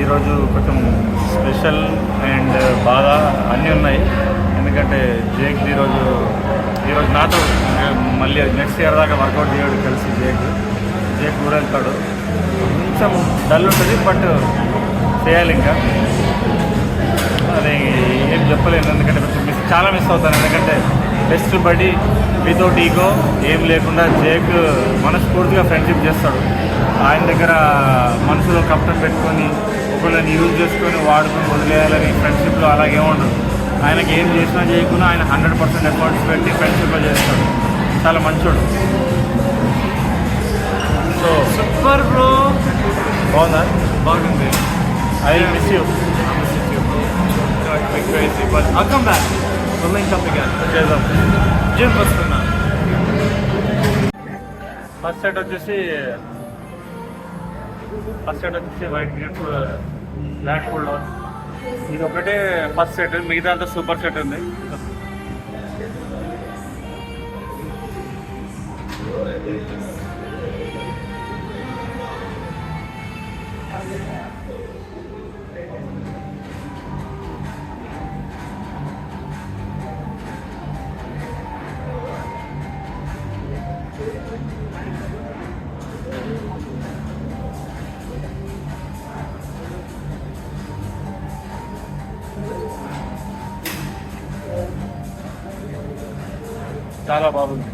ఈరోజు కొంచెం special and బాగా అన్నీ ఉన్నాయి. ఎందుకంటే జేక్ ఈరోజు నాతో మళ్ళీ నెక్స్ట్ ఇయర్ దాకా వర్కౌట్ చేయడు కలిసి జేక్ కూడా వెళ్తాడు. కొంచెం డల్ ఉంటుంది, బట్ చేయాలి. ఇంకా అది ఏం చెప్పలేను, ఎందుకంటే కొంచెం చాలా మిస్ అవుతాను. ఎందుకంటే బెస్ట్ బడి వితౌట్ ఈగో ఏం లేకుండా జేక్ మనస్ఫూర్తిగా ఫ్రెండ్షిప్ చేస్తాడు. ఆయన దగ్గర మనసులో కష్టం పెట్టుకొని ఒకళ్ళని యూజ్ చేసుకొని వాడుకొని వదిలేయాలని ఫ్రెండ్షిప్లో అలాగే ఉండదు. ఆయనకి ఏం చేసినా చేయకుండా ఆయన 100% ఎఫర్ట్స్ పెట్టి ఫ్రెండ్షిప్లో చేస్తాడు. చాలా మంచోడు. So super bro. బాగుందా? బాగుంది. I will miss you. Crazy, but I'll come back. We'll link up again. చేద్దాం. జిమ్ వస్తున్నా. ఫస్ట్ సెట్ వచ్చేసి వైట్ గ్రీన్ బ్లాక్ ఫుల్. ఇది ఒకటే ఫస్ట్ సెట్, మిగతా అంతా సూపర్ సెట్ ఉంది. చాలా బాగుంది.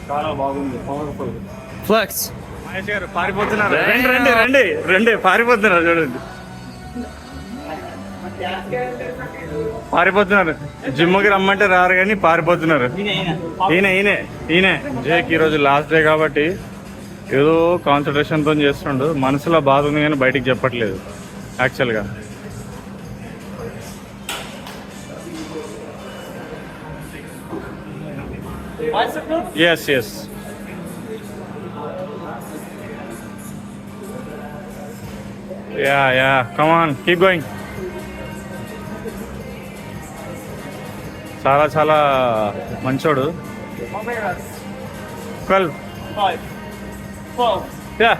చాలా బాగుంది. Powerful flex. మహేష్ గారు పారిపోతున్నారు. రండి పారిపోతున్నారు. చూడండి, పారిపోతున్నారు. జిమ్కి రమ్మంటే రారు కానీ పారిపోతున్నారు. ఈయన జేక్ ఈరోజు లాస్ట్ డే కాబట్టి ఏదో కాన్సన్ట్రేషన్తో చేస్తుండు. మనసులో బాధ ఉంది కానీ బయటికి చెప్పట్లేదు యాక్చువల్గా. Yes. Yeah. Come on, keep going. చాలా మంచోడు. 12 5 4. Yeah.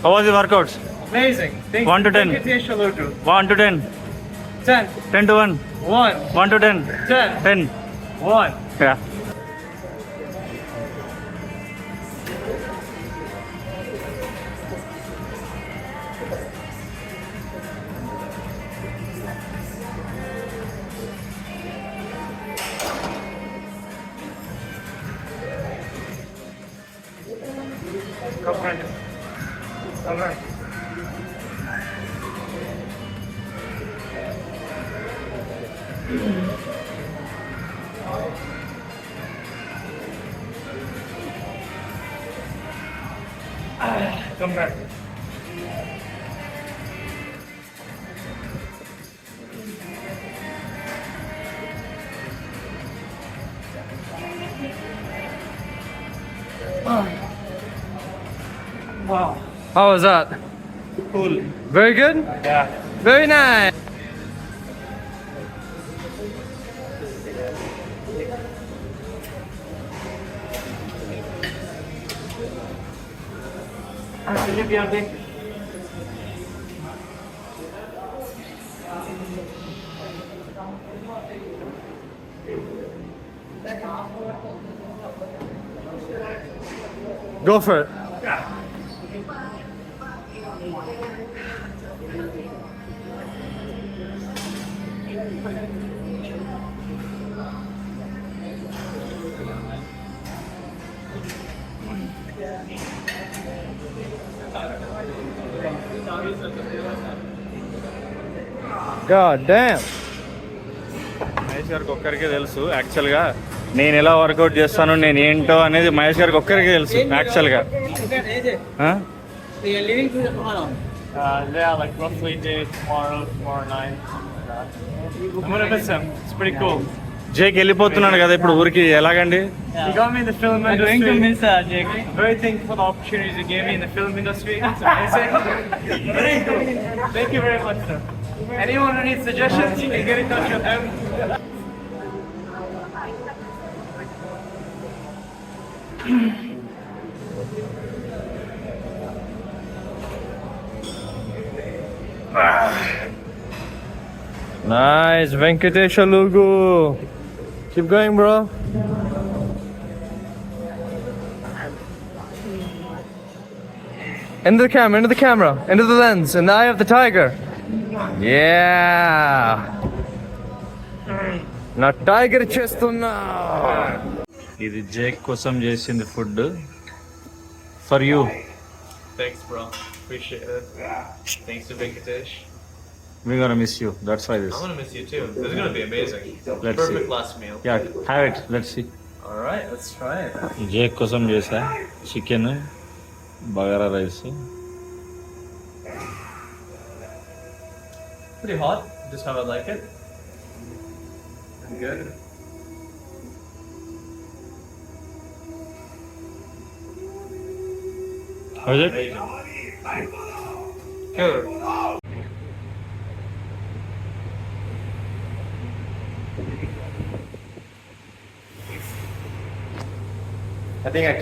How was the workouts? Amazing. 1 to 10. 1 to 10. 10. 10 to 1. 1. 1 to 10. 10. 10. 1. Yeah. Come front. All right. Come back. Wow. How was that? Cool. Very good? Yeah. Very nice. Go for it. God damn. Mahesh గారికి ఒక్కరికే తెలుసు యాక్చువల్గా నేను ఎలా work out చేస్తాను నేను ఏంటో అనేది మహేష్ గారికి ఒక్కరికే తెలుసు యాక్చువల్గా Yeah, like roughly day tomorrow night. I'm gonna miss him. It's pretty cool. Jake వెళ్ళిపోతున్నాడు కదా ఇప్పుడు ఊరికి ఎలాగండి He got me in the film industry. I'm going to miss Jake. Very thankful for the opportunities you gave me in the film industry. It's amazing. Very cool. Thank you very much, sir. Anyone who needs suggestions, you can get in touch with him. Nice, Venkatesha Lugu. Keep going, bro. Into the camera, into the lens, in the eye of the tiger. Yeah. నా tiger చేస్తున్నా. ఇది Jake కోసం చేసింది food for you Thanks, bro. Appreciate it. Thanks to Venkatesh. We gonna miss you that's why this I'm gonna miss you too. This is gonna be amazing. Let's Perfect see. last meal. Yeah have it let's see All right, let's try it. Jake కోసం చేసా chicken bagara rice Pretty hot. Just how I like it. Good. How is it Killer. I think I